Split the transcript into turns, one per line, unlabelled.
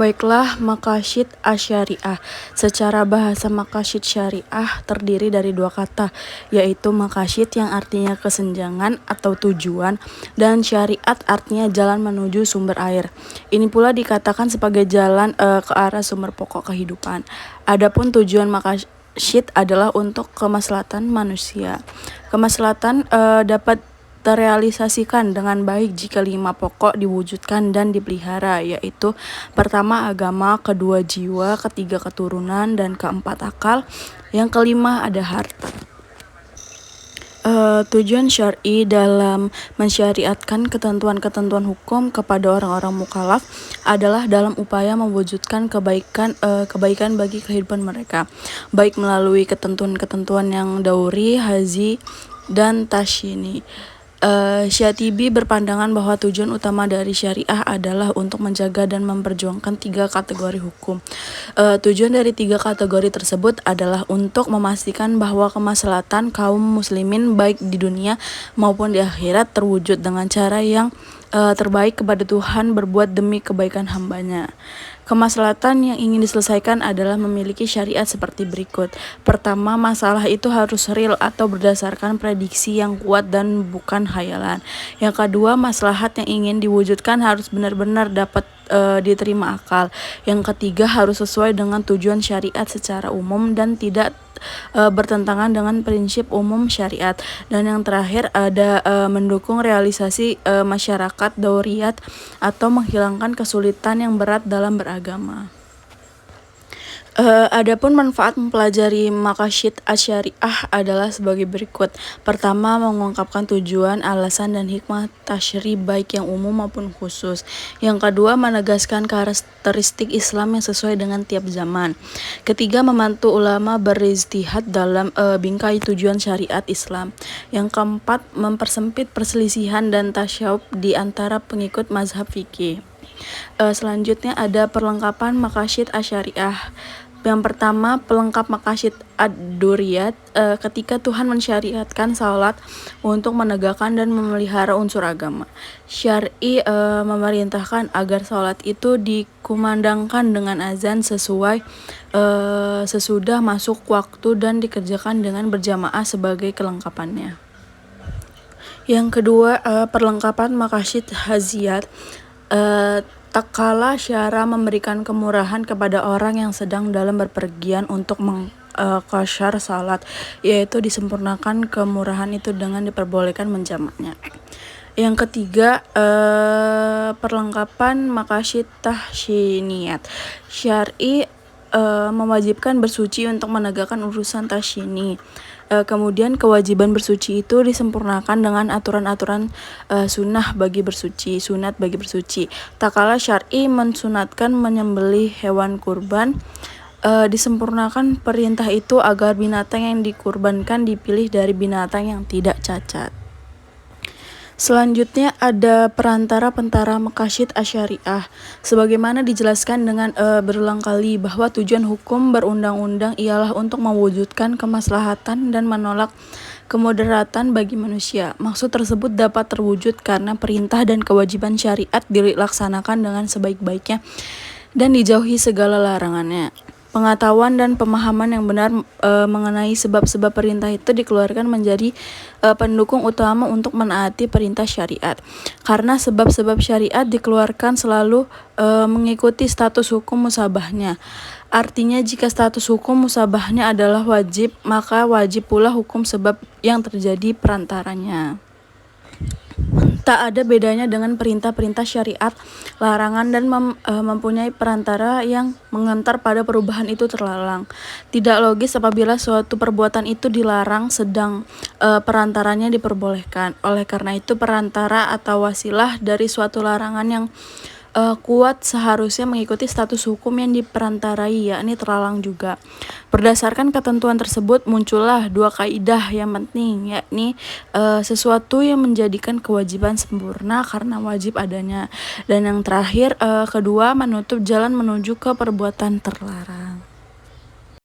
Baiklah, maqasid asy-syariah. Secara bahasa maqasid syariah terdiri dari dua kata, yaitu maqasid yang artinya kesenjangan atau tujuan, dan syariat artinya jalan menuju sumber air. Ini pula dikatakan sebagai jalan ke arah sumber pokok kehidupan. Adapun tujuan maqasid adalah untuk kemaslahatan manusia. Kemaslahatan dapat terrealisasikan dengan baik jika 5 pokok diwujudkan dan dipelihara, yaitu pertama agama, kedua jiwa, ketiga keturunan, dan keempat akal, yang kelima ada harta. Tujuan syar'i dalam mensyariatkan ketentuan-ketentuan hukum kepada orang-orang mukallaf adalah dalam upaya mewujudkan kebaikan bagi kehidupan mereka, baik melalui ketentuan-ketentuan yang dauri, hazi, dan tasyini. Syatibi berpandangan bahwa tujuan utama dari syariah adalah untuk menjaga dan memperjuangkan 3 kategori hukum. Tujuan dari 3 kategori tersebut adalah untuk memastikan bahwa kemaslahatan kaum muslimin baik di dunia maupun di akhirat terwujud dengan cara yang terbaik kepada Tuhan berbuat demi kebaikan hambanya. Kemaslahatan yang ingin diselesaikan adalah memiliki syariat seperti berikut. Pertama, masalah itu harus real atau berdasarkan prediksi yang kuat dan bukan khayalan. Yang kedua, maslahat yang ingin diwujudkan harus benar-benar dapat diterima akal. Yang ketiga, harus sesuai dengan tujuan syariat secara umum dan tidak bertentangan dengan prinsip umum syariat. Dan yang terakhir ada mendukung realisasi masyarakat dauriyat atau menghilangkan kesulitan yang berat dalam beragama. Adapun manfaat mempelajari maqasid asy-syariah adalah sebagai berikut. Pertama, mengungkapkan tujuan, alasan, dan hikmah tasyri' baik yang umum maupun khusus. Yang kedua, menegaskan karakteristik Islam yang sesuai dengan tiap zaman. Ketiga, membantu ulama berijtihad dalam bingkai tujuan syariat Islam. Yang keempat, mempersempit perselisihan dan tasyawub di antara pengikut mazhab fikih. Selanjutnya ada perlengkapan maqasid asy-syariah. Yang pertama, pelengkap maqasid ad-duriyat. Ketika Tuhan mensyariatkan salat untuk menegakkan dan memelihara unsur agama, syar'i memerintahkan agar salat itu dikumandangkan dengan azan sesudah masuk waktu dan dikerjakan dengan berjamaah sebagai kelengkapannya. Yang kedua, perlengkapan maqasid haziyat. Tak kala syara memberikan kemurahan kepada orang yang sedang dalam berpergian untuk mengqashar salat, yaitu disempurnakan kemurahan itu dengan diperbolehkan menjamaknya. Yang ketiga, perlengkapan maqasid tahsiniyat. Syar'i mewajibkan bersuci untuk menegakkan urusan tasyini. Kemudian kewajiban bersuci itu disempurnakan dengan aturan-aturan sunat bagi bersuci. Tak kala syar'i mensunatkan menyembelih hewan kurban, disempurnakan perintah itu agar binatang yang dikurbankan dipilih dari binatang yang tidak cacat. Selanjutnya ada perantara-pentara maqasid asy-syariah. Sebagaimana dijelaskan dengan berulang kali bahwa tujuan hukum berundang-undang ialah untuk mewujudkan kemaslahatan dan menolak kemudaratan bagi manusia. Maksud tersebut dapat terwujud karena perintah dan kewajiban syariat dilaksanakan dengan sebaik-baiknya dan dijauhi segala larangannya. Pengetahuan dan pemahaman yang benar mengenai sebab-sebab perintah itu dikeluarkan menjadi pendukung utama untuk menaati perintah syariat. Karena sebab-sebab syariat dikeluarkan selalu mengikuti status hukum musabahnya. Artinya jika status hukum musabahnya adalah wajib, maka wajib pula hukum sebab yang terjadi perantaranya. Tak ada bedanya dengan perintah-perintah syariat, larangan, dan mempunyai perantara yang mengantar pada perubahan itu terlarang. Tidak logis apabila suatu perbuatan itu dilarang sedang perantaranya diperbolehkan. Oleh karena itu, perantara atau wasilah dari suatu larangan yang kuat seharusnya mengikuti status hukum yang diperantarai, yakni terlarang juga. Berdasarkan ketentuan tersebut muncullah 2 kaidah yang penting, yakni sesuatu yang menjadikan kewajiban sempurna karena wajib adanya, dan yang terakhir kedua, menutup jalan menuju ke perbuatan terlarang.